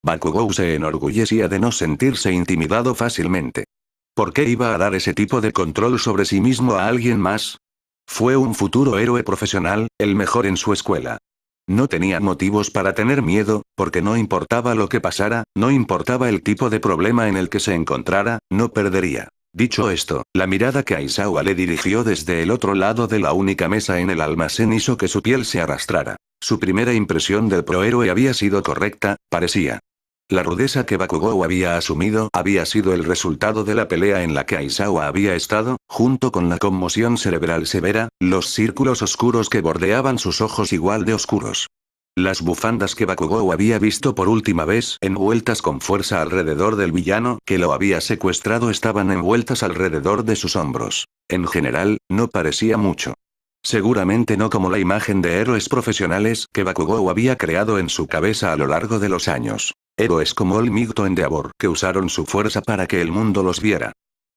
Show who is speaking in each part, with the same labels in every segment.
Speaker 1: Bakugou se enorgullecía de no sentirse intimidado fácilmente. ¿Por qué iba a dar ese tipo de control sobre sí mismo a alguien más? Fue un futuro héroe profesional, el mejor en su escuela. No tenía motivos para tener miedo, porque no importaba lo que pasara, no importaba el tipo de problema en el que se encontrara, no perdería. Dicho esto, la mirada que Aizawa le dirigió desde el otro lado de la única mesa en el almacén hizo que su piel se arrastrara. Su primera impresión del prohéroe había sido correcta, parecía. La rudeza que Bakugou había asumido había sido el resultado de la pelea en la que Aizawa había estado, junto con la conmoción cerebral severa, los círculos oscuros que bordeaban sus ojos igual de oscuros. Las bufandas que Bakugou había visto por última vez envueltas con fuerza alrededor del villano que lo había secuestrado estaban envueltas alrededor de sus hombros. En general, no parecía mucho. Seguramente no como la imagen de héroes profesionales que Bakugou había creado en su cabeza a lo largo de los años. Héroes como All Might o Endeavor que usaron su fuerza para que el mundo los viera.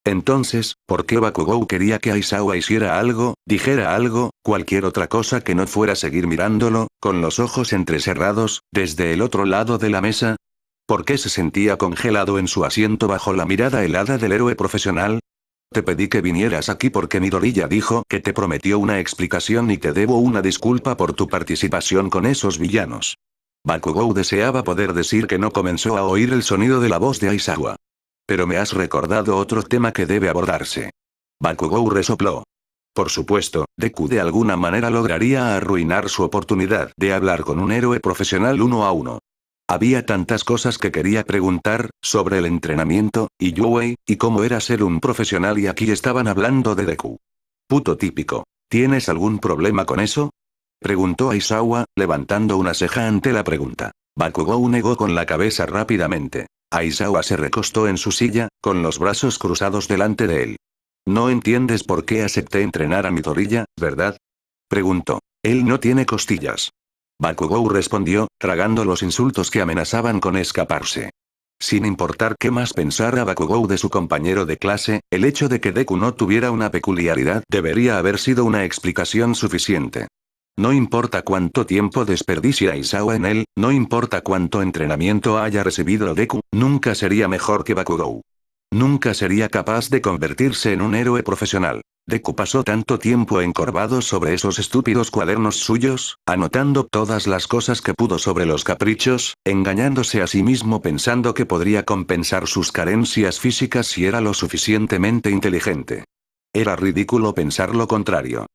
Speaker 1: Entonces, ¿por qué Bakugou quería que Aizawa hiciera algo, dijera algo, cualquier otra cosa que no fuera seguir mirándolo, con los ojos entrecerrados, desde el otro lado de la mesa? ¿Por qué se sentía congelado en su asiento bajo la mirada helada del héroe profesional? Te pedí que vinieras aquí porque Midoriya dijo que te prometió una explicación y te debo una disculpa por tu participación con esos villanos. Bakugou deseaba poder decir que no comenzó a oír el sonido de la voz de Aizawa. Pero me has recordado otro tema que debe abordarse. Bakugou resopló. Por supuesto, Deku de alguna manera lograría arruinar su oportunidad de hablar con un héroe profesional uno a uno. Había tantas cosas que quería preguntar, sobre el entrenamiento, y Yuei, y cómo era ser un profesional y aquí estaban hablando de Deku. Puto típico. ¿Tienes algún problema con eso? Preguntó Aizawa, levantando una ceja ante la pregunta. Bakugou negó con la cabeza rápidamente. Aizawa se recostó en su silla, con los brazos cruzados delante de él. ¿No entiendes por qué acepté entrenar a Midoriya, verdad? Preguntó. Él no tiene costillas. Bakugou respondió, tragando los insultos que amenazaban con escaparse. Sin importar qué más pensara Bakugou de su compañero de clase, el hecho de que Deku no tuviera una peculiaridad debería haber sido una explicación suficiente. No importa cuánto tiempo desperdicie Aizawa en él, no importa cuánto entrenamiento haya recibido Deku, nunca sería mejor que Bakugou. Nunca sería capaz de convertirse en un héroe profesional. Deku pasó tanto tiempo encorvado sobre esos estúpidos cuadernos suyos, anotando todas las cosas que pudo sobre los caprichos, engañándose a sí mismo pensando que podría compensar sus carencias físicas si era lo suficientemente inteligente. Era ridículo pensar lo contrario.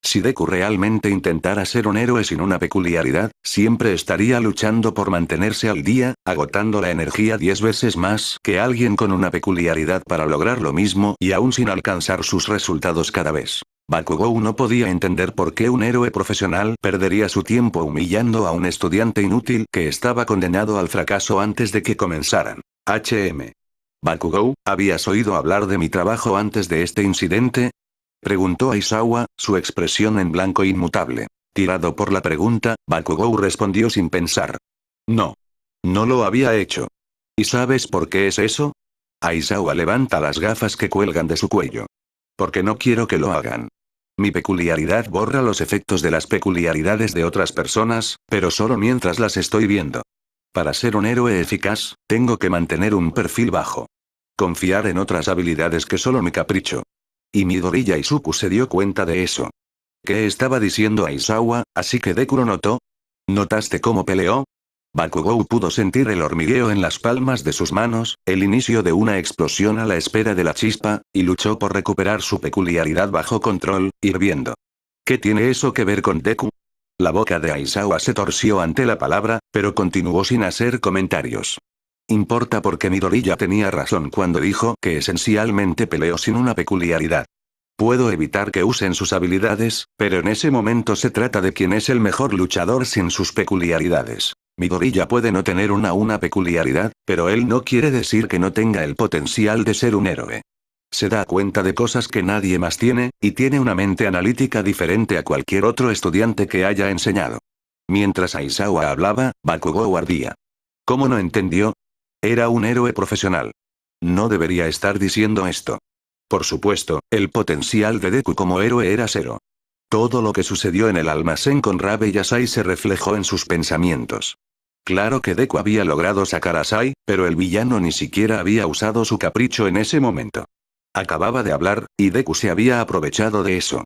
Speaker 1: Si Deku realmente intentara ser un héroe sin una peculiaridad, siempre estaría luchando por mantenerse al día, agotando la energía 10 veces más que alguien con una peculiaridad para lograr lo mismo y aún sin alcanzar sus resultados cada vez. Bakugou no podía entender por qué un héroe profesional perdería su tiempo humillando a un estudiante inútil que estaba condenado al fracaso antes de que comenzaran. Bakugou, ¿habías oído hablar de mi trabajo antes de este incidente? Preguntó Aizawa, su expresión en blanco inmutable. Tirado por la pregunta, Bakugou respondió sin pensar. No. No lo había hecho. ¿Y sabes por qué es eso? Aizawa levanta las gafas que cuelgan de su cuello. Porque no quiero que lo hagan. Mi peculiaridad borra los efectos de las peculiaridades de otras personas, pero solo mientras las estoy viendo. Para ser un héroe eficaz, tengo que mantener un perfil bajo. Confiar en otras habilidades que solo mi capricho. Y Midoriya Izuku se dio cuenta de eso. ¿Qué estaba diciendo Aizawa, así que Deku lo notó? ¿Notaste cómo peleó? Bakugou pudo sentir el hormigueo en las palmas de sus manos, el inicio de una explosión a la espera de la chispa, y luchó por recuperar su peculiaridad bajo control, hirviendo. ¿Qué tiene eso que ver con Deku? La boca de Aizawa se torció ante la palabra, pero continuó sin hacer comentarios. Importa porque Midoriya tenía razón cuando dijo que esencialmente peleó sin una peculiaridad. Puedo evitar que usen sus habilidades, pero en ese momento se trata de quién es el mejor luchador sin sus peculiaridades. Midoriya puede no tener una peculiaridad, pero él no quiere decir que no tenga el potencial de ser un héroe. Se da cuenta de cosas que nadie más tiene, y tiene una mente analítica diferente a cualquier otro estudiante que haya enseñado. Mientras Aizawa hablaba, Bakugou ardía. ¿Cómo no entendió? Era un héroe profesional. No debería estar diciendo esto. Por supuesto, el potencial de Deku como héroe era cero. Todo lo que sucedió en el almacén con Rabe Yasai se reflejó en sus pensamientos. Claro que Deku había logrado sacar a Sai, pero el villano ni siquiera había usado su capricho en ese momento. Acababa de hablar, y Deku se había aprovechado de eso.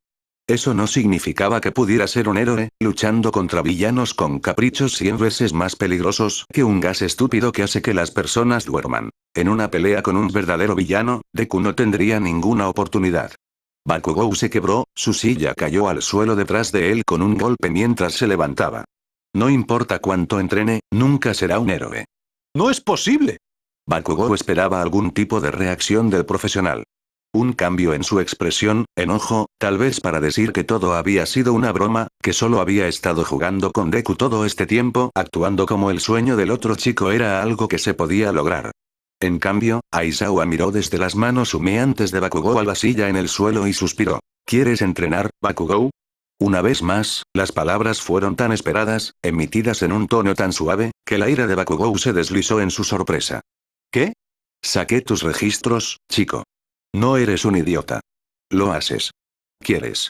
Speaker 1: Eso no significaba que pudiera ser un héroe, luchando contra villanos con caprichos 100 veces más peligrosos que un gas estúpido que hace que las personas duerman. En una pelea con un verdadero villano, Deku no tendría ninguna oportunidad. Bakugou se quebró, su silla cayó al suelo detrás de él con un golpe mientras se levantaba. No importa cuánto entrene, nunca será un héroe.
Speaker 2: ¡No es posible!
Speaker 1: Bakugou esperaba algún tipo de reacción del profesional. Un cambio en su expresión, enojo, tal vez para decir que todo había sido una broma, que solo había estado jugando con Deku todo este tiempo, actuando como el sueño del otro chico era algo que se podía lograr. En cambio, Aizawa miró desde las manos humeantes de Bakugou a la silla en el suelo y suspiró. ¿Quieres entrenar, Bakugou? Una vez más, las palabras fueron tan esperadas, emitidas en un tono tan suave, que la ira de Bakugou se deslizó en su sorpresa.
Speaker 2: ¿Qué?
Speaker 1: Saqué tus registros, chico. No eres un idiota. Lo haces. ¿Quieres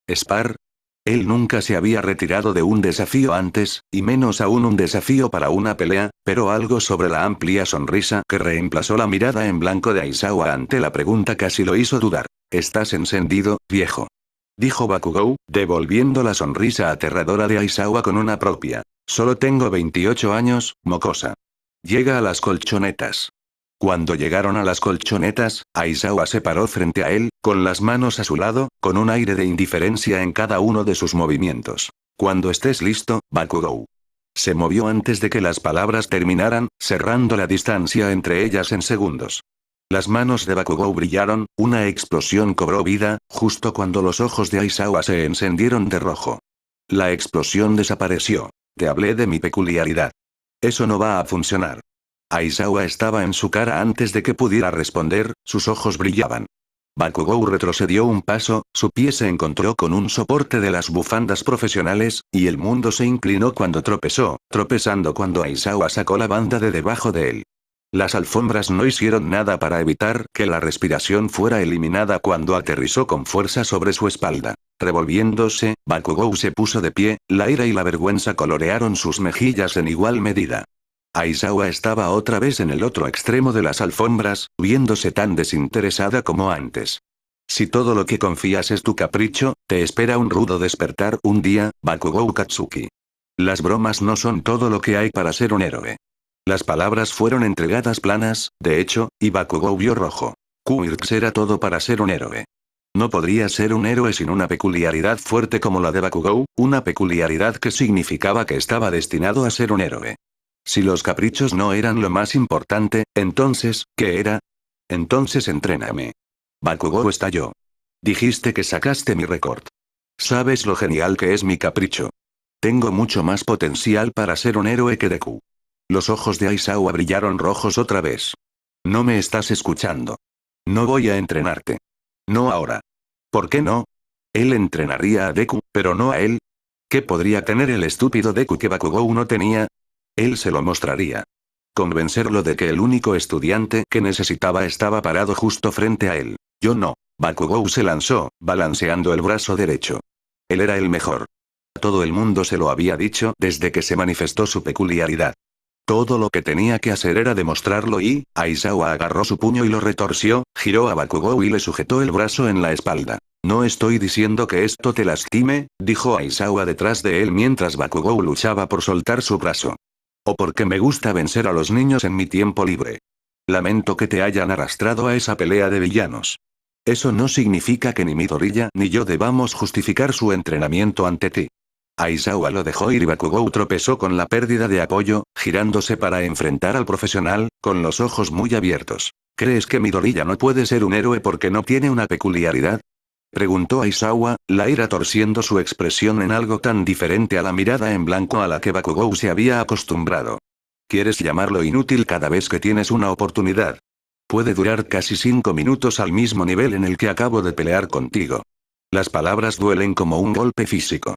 Speaker 1: spar? Él nunca se había retirado de un desafío antes, y menos aún un desafío para una pelea, pero algo sobre la amplia sonrisa que reemplazó la mirada en blanco de Aizawa ante la pregunta casi lo hizo dudar. Estás encendido, viejo. Dijo Bakugou, devolviendo la sonrisa aterradora de Aizawa con una propia. Solo tengo 28 años, mocosa. Llega a las colchonetas. Cuando llegaron a las colchonetas, Aizawa se paró frente a él, con las manos a su lado, con un aire de indiferencia en cada uno de sus movimientos. Cuando estés listo, Bakugou. Se movió antes de que las palabras terminaran, cerrando la distancia entre ellas en segundos. Las manos de Bakugou brillaron, una explosión cobró vida, justo cuando los ojos de Aizawa se encendieron de rojo. La explosión desapareció. Te hablé de mi peculiaridad. Eso no va a funcionar. Aizawa estaba en su cara antes de que pudiera responder, sus ojos brillaban. Bakugou retrocedió un paso, su pie se encontró con un soporte de las bufandas profesionales, y el mundo se inclinó cuando tropezó, tropezando cuando Aizawa sacó la banda de debajo de él. Las alfombras no hicieron nada para evitar que la respiración fuera eliminada cuando aterrizó con fuerza sobre su espalda. Revolviéndose, Bakugou se puso de pie, la ira y la vergüenza colorearon sus mejillas en igual medida. Aizawa estaba otra vez en el otro extremo de las alfombras, viéndose tan desinteresada como antes. Si todo lo que confías es tu capricho, te espera un rudo despertar un día, Bakugou Katsuki. Las bromas no son todo lo que hay para ser un héroe. Las palabras fueron entregadas planas, de hecho, y Bakugou vio rojo. Quirks era todo para ser un héroe. No podría ser un héroe sin una peculiaridad fuerte como la de Bakugou, una peculiaridad que significaba que estaba destinado a ser un héroe. Si los caprichos no eran lo más importante, entonces, ¿qué era? Entonces entréname. Bakugou estalló. Dijiste que sacaste mi récord. ¿Sabes lo genial que es mi capricho? Tengo mucho más potencial para ser un héroe que Deku. Los ojos de Aizawa brillaron rojos otra vez. No me estás escuchando. No voy a entrenarte. No ahora. ¿Por qué no? Él entrenaría a Deku, pero no a él. ¿Qué podría tener el estúpido Deku que Bakugou no tenía? Él se lo mostraría. Convencerlo de que el único estudiante que necesitaba estaba parado justo frente a él. Yo no. Bakugou se lanzó, balanceando el brazo derecho. Él era el mejor. Todo el mundo se lo había dicho desde que se manifestó su peculiaridad. Todo lo que tenía que hacer era demostrarlo y, Aizawa agarró su puño y lo retorció, giró a Bakugou y le sujetó el brazo en la espalda. No estoy diciendo que esto te lastime, dijo Aizawa detrás de él mientras Bakugou luchaba por soltar su brazo. O porque me gusta vencer a los niños en mi tiempo libre. Lamento que te hayan arrastrado a esa pelea de villanos. Eso no significa que ni Midoriya ni yo debamos justificar su entrenamiento ante ti. Aizawa lo dejó ir y Bakugou tropezó con la pérdida de apoyo, girándose para enfrentar al profesional, con los ojos muy abiertos. ¿Crees que Midoriya no puede ser un héroe porque no tiene una peculiaridad? Preguntó Aizawa, la ira torciendo su expresión en algo tan diferente a la mirada en blanco a la que Bakugou se había acostumbrado. ¿Quieres llamarlo inútil cada vez que tienes una oportunidad? Puede durar casi 5 minutos al mismo nivel en el que acabo de pelear contigo. Las palabras duelen como un golpe físico.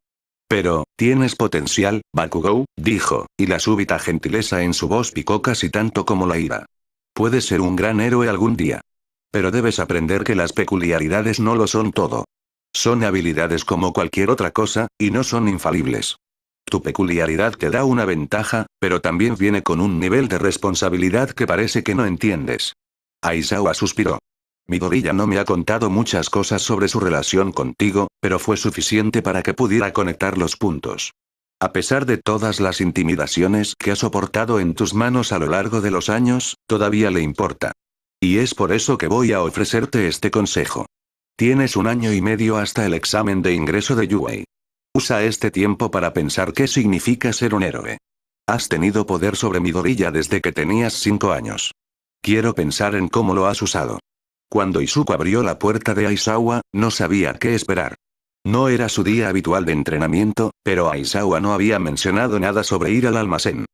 Speaker 1: Pero, tienes potencial, Bakugou, dijo, y la súbita gentileza en su voz picó casi tanto como la ira. Puedes ser un gran héroe algún día. Pero debes aprender que las peculiaridades no lo son todo. Son habilidades como cualquier otra cosa, y no son infalibles. Tu peculiaridad te da una ventaja, pero también viene con un nivel de responsabilidad que parece que no entiendes. Aizawa suspiró. Midoriya no me ha contado muchas cosas sobre su relación contigo, pero fue suficiente para que pudiera conectar los puntos. A pesar de todas las intimidaciones que ha soportado en tus manos a lo largo de los años, todavía le importa. Y es por eso que voy a ofrecerte este consejo. Tienes 1 año y medio hasta el examen de ingreso de Yuei. Usa este tiempo para pensar qué significa ser un héroe. Has tenido poder sobre Midoriya desde que tenías 5 años. Quiero pensar en cómo lo has usado. Cuando Izuku abrió la puerta de Aizawa, no sabía qué esperar. No era su día habitual de entrenamiento, pero Aizawa no había mencionado nada sobre ir al almacén.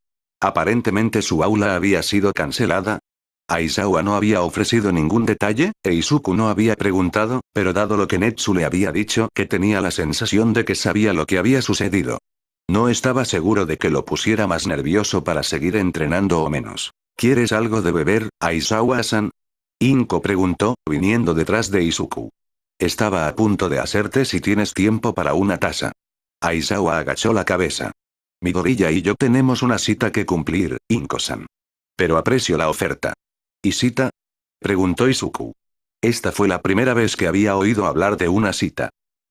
Speaker 1: Aparentemente su aula había sido cancelada. Aizawa no había ofrecido ningún detalle, e Izuku no había preguntado, pero dado lo que Netsu le había dicho, que tenía la sensación de que sabía lo que había sucedido. No estaba seguro de que lo pusiera más nervioso para seguir entrenando o menos. ¿Quieres algo de beber, Aizawa-san? Inko preguntó, viniendo detrás de Izuku. Estaba a punto de hacerte si tienes tiempo para una taza. Aizawa agachó la cabeza. Midoriya y yo tenemos una cita que cumplir, Inko-san. Pero aprecio la oferta. ¿Y cita? Preguntó Izuku. Esta fue la primera vez que había oído hablar de una cita.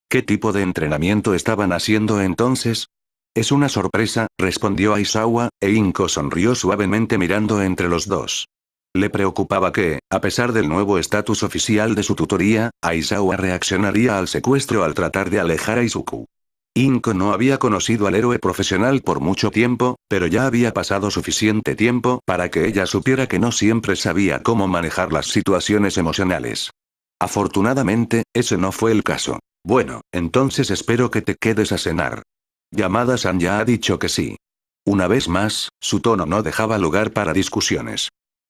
Speaker 1: ¿Qué tipo de entrenamiento estaban haciendo entonces? Es una sorpresa, respondió Aizawa, e Inko sonrió suavemente mirando entre los dos. Le preocupaba que, a pesar del nuevo estatus oficial de su tutoría, Aizawa reaccionaría al secuestro al tratar de alejar a Izuku. Inko no había conocido al héroe profesional por mucho tiempo, pero ya había pasado suficiente tiempo para que ella supiera que no siempre sabía cómo manejar las situaciones emocionales. Afortunadamente, ese no fue el caso. Bueno, entonces espero que te quedes a cenar. Yamada-san ya ha dicho que sí. Una vez más, su tono no dejaba lugar para discusiones.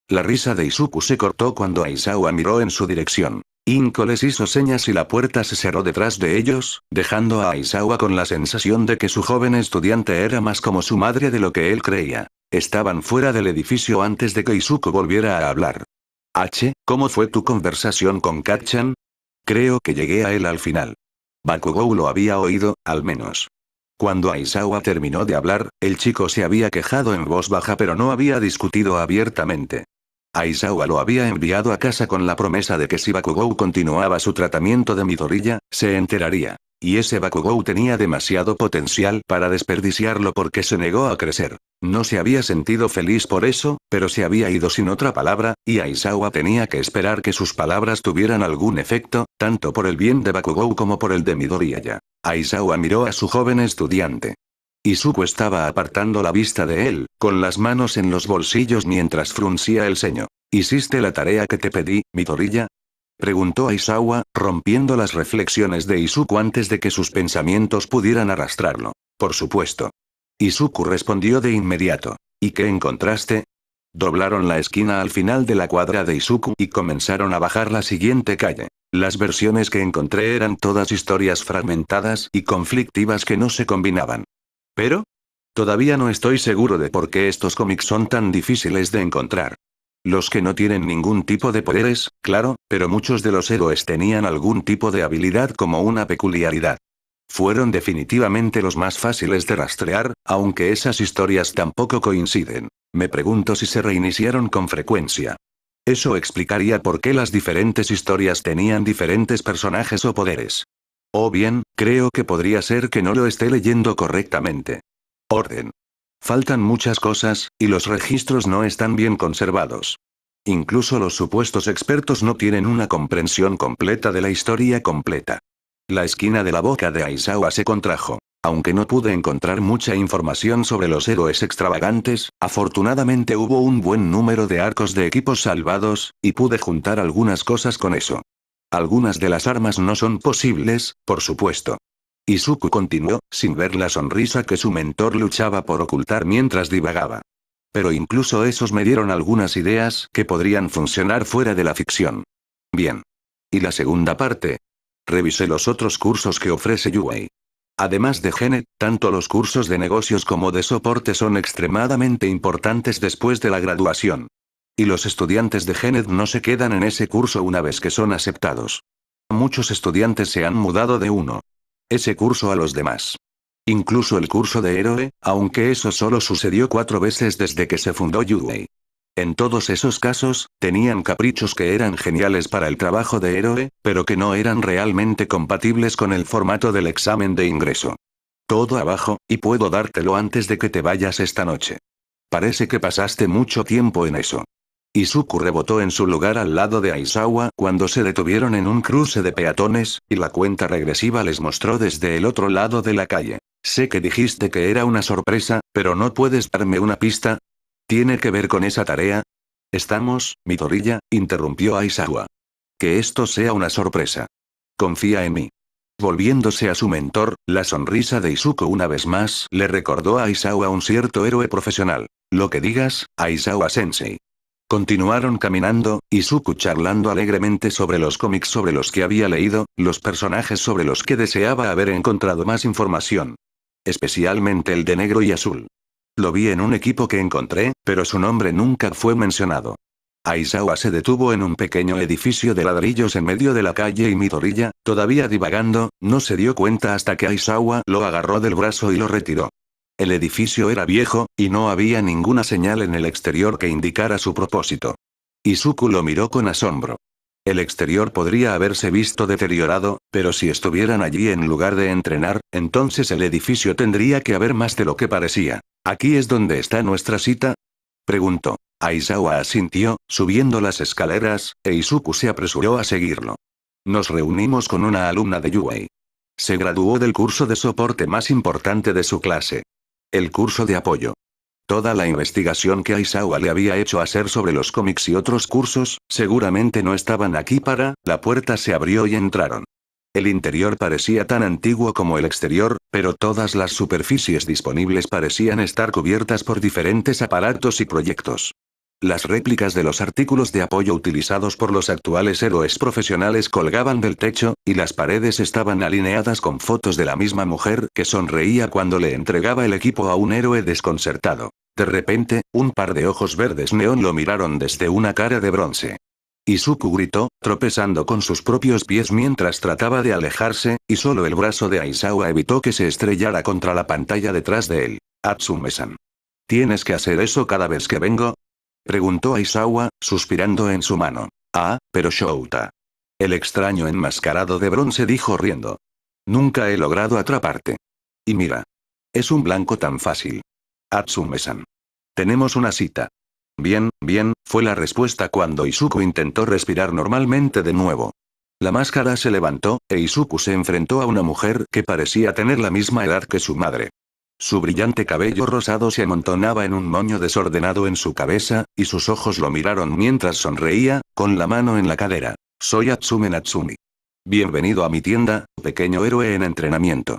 Speaker 1: La risa de Izuku se cortó cuando Aizawa miró en su dirección. Inko les hizo señas y la puerta se cerró detrás de ellos, dejando a Aizawa con la sensación de que su joven estudiante era más como su madre de lo que él creía. Estaban fuera del edificio antes de que Izuku volviera a hablar. ¿Cómo fue tu conversación con Kacchan? Creo que llegué a él al final. Bakugou lo había oído, al menos. Cuando Aizawa terminó de hablar, el chico se había quejado en voz baja pero no había discutido abiertamente. Aizawa lo había enviado a casa con la promesa de que si Bakugou continuaba su tratamiento de Midoriya, se enteraría. Y ese Bakugou tenía demasiado potencial para desperdiciarlo porque se negó a crecer. No se había sentido feliz por eso, pero se había ido sin otra palabra, y Aizawa tenía que esperar que sus palabras tuvieran algún efecto, tanto por el bien de Bakugou como por el de Midoriya. Aizawa miró a su joven estudiante. Izuku estaba apartando la vista de él, con las manos en los bolsillos mientras fruncía el ceño. ¿Hiciste la tarea que te pedí, Midoriya? Preguntó Aizawa, rompiendo las reflexiones de Izuku antes de que sus pensamientos pudieran arrastrarlo. Por supuesto. Izuku respondió de inmediato. ¿Y qué encontraste? Doblaron la esquina al final de la cuadra de Izuku y comenzaron a bajar la siguiente calle. Las versiones que encontré eran todas historias fragmentadas y conflictivas que no se combinaban. ¿Pero? Todavía no estoy seguro de por qué estos cómics son tan difíciles de encontrar. Los que no tienen ningún tipo de poderes, claro, pero muchos de los héroes tenían algún tipo de habilidad como una peculiaridad. Fueron definitivamente los más fáciles de rastrear, aunque esas historias tampoco coinciden. Me pregunto si se reiniciaron con frecuencia. Eso explicaría por qué las diferentes historias tenían diferentes personajes o poderes. O bien, creo que podría ser que no lo esté leyendo correctamente. Orden. Faltan muchas cosas, y los registros no están bien conservados. Incluso los supuestos expertos no tienen una comprensión completa de la historia completa. La esquina de la boca de Aizawa se contrajo. Aunque no pude encontrar mucha información sobre los héroes extravagantes, afortunadamente hubo un buen número de arcos de equipos salvados, y pude juntar algunas cosas con eso. Algunas de las armas no son posibles, por supuesto. Izuku continuó, sin ver la sonrisa que su mentor luchaba por ocultar mientras divagaba. Pero incluso esos me dieron algunas ideas que podrían funcionar fuera de la ficción. Bien. ¿Y la segunda parte? Revisé los otros cursos que ofrece Yuei. Además de Genet, tanto los cursos de negocios como de soporte son extremadamente importantes después de la graduación. Y los estudiantes de Genet no se quedan en ese curso una vez que son aceptados. Muchos estudiantes se han mudado de ese curso a los demás. Incluso el curso de héroe, aunque eso solo sucedió 4 veces desde que se fundó Yuwei. En todos esos casos, tenían caprichos que eran geniales para el trabajo de héroe, pero que no eran realmente compatibles con el formato del examen de ingreso. Todo abajo, y puedo dártelo antes de que te vayas esta noche. Parece que pasaste mucho tiempo en eso. Izuku rebotó en su lugar al lado de Aizawa cuando se detuvieron en un cruce de peatones, y la cuenta regresiva les mostró desde el otro lado de la calle. Sé que dijiste que era una sorpresa, pero ¿no puedes darme una pista? ¿Tiene que ver con esa tarea? Estamos, Midoriya, interrumpió Aizawa. Que esto sea una sorpresa. Confía en mí. Volviéndose a su mentor, la sonrisa de Izuku una vez más le recordó a Aizawa un cierto héroe profesional. Lo que digas, Aizawa-sensei. Continuaron caminando, Izuku charlando alegremente sobre los cómics sobre los que había leído, los personajes sobre los que deseaba haber encontrado más información. Especialmente el de negro y azul. Lo vi en un equipo que encontré, pero su nombre nunca fue mencionado. Aizawa se detuvo en un pequeño edificio de ladrillos en medio de la calle y Midoriya, todavía divagando, no se dio cuenta hasta que Aizawa lo agarró del brazo y lo retiró. El edificio era viejo, y no había ninguna señal en el exterior que indicara su propósito. Izuku lo miró con asombro. El exterior podría haberse visto deteriorado, pero si estuvieran allí en lugar de entrenar, entonces el edificio tendría que haber más de lo que parecía. ¿Aquí es donde está nuestra cita?, preguntó. Aizawa asintió, subiendo las escaleras, e Izuku se apresuró a seguirlo. Nos reunimos con una alumna de Yuwei. Se graduó del curso de soporte más importante de su clase. El curso de apoyo. Toda la investigación que Aizawa le había hecho hacer sobre los cómics y otros cursos, seguramente no estaban aquí para. La puerta se abrió y entraron. El interior parecía tan antiguo como el exterior, pero todas las superficies disponibles parecían estar cubiertas por diferentes aparatos y proyectos. Las réplicas de los artículos de apoyo utilizados por los actuales héroes profesionales colgaban del techo, y las paredes estaban alineadas con fotos de la misma mujer que sonreía cuando le entregaba el equipo a un héroe desconcertado. De repente, un par de ojos verdes neón lo miraron desde una cara de bronce. Izuku gritó, tropezando con sus propios pies mientras trataba de alejarse, y solo el brazo de Aizawa evitó que se estrellara contra la pantalla detrás de él. Atsume-san. ¿Tienes que hacer eso cada vez que vengo?, preguntó Aizawa, suspirando en su mano. Ah, pero Shouta. El extraño enmascarado de bronce dijo riendo. Nunca he logrado atraparte. Y mira. Es un blanco tan fácil. Atsume-san. Tenemos una cita. Bien, bien, fue la respuesta cuando Izuku intentó respirar normalmente de nuevo. La máscara se levantó, e Izuku se enfrentó a una mujer que parecía tener la misma edad que su madre. Su brillante cabello rosado se amontonaba en un moño desordenado en su cabeza, y sus ojos lo miraron mientras sonreía, con la mano en la cadera. Soy Atsume Natsumi. Bienvenido a mi tienda, pequeño héroe en entrenamiento.